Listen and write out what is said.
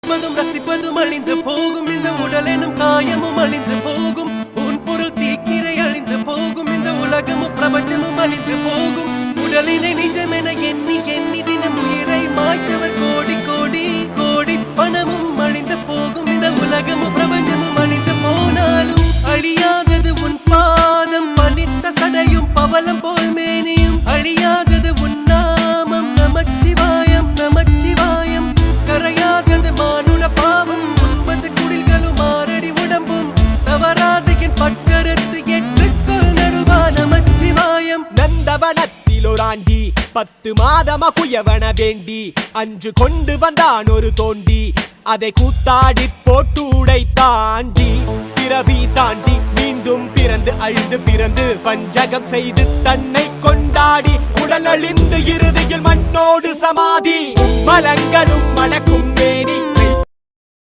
ருசிப்பதும் ரசிப்பதும் அழிந்து போகும் இந்த உடல் எனும் காயமும் அழிந்து போகும் உன் பொருள் தீக்கிரை அழிந்து போகும் இந்த உலகமும் பிரபஞ்சமும் அழிந்து போகும் உடலினை நிஜமென எண்ணி எண்ணி தினம் உயிரை மாய்த்தவர் கோடி கோடி கோடி பணமும் அழிந்து போகும் இந்த உலகமும் பிரபஞ்சமும் அழிந்து போனாலும் அழியாதது உன் பாதம் பனித்த சடையும் பவளம் போல் மேனியும் அழியாதது உன் நாமம் நமச்சிவாயம் நமச்சிவாயம் கரையாதது மானுட பாவம் 9 குடில்களும் 6 அடி உடம்பும் தவறாது என் பட்டறுத்து ஏற்றுக்கொள் நடுவா நமச்சிவாயம் நந்தவனத்தில் ஒரு ஆண்டி 10 மாதமா குயவன வேண்டி அன்று கொண்டு வந்தான் ஒரு தோண்டி அதை கூத்தாடி போட்டு உடை தாண்டி பிறவி தாண்டி மீண்டும் பிறந்து அழுது பிறந்து பஞ்சகம் செய்து தன்னை கொண்டாடி உடல் அழிந்து இறுதியில் மண்ணோடு சமாதி மலங்களும் மணக்கும் மேனி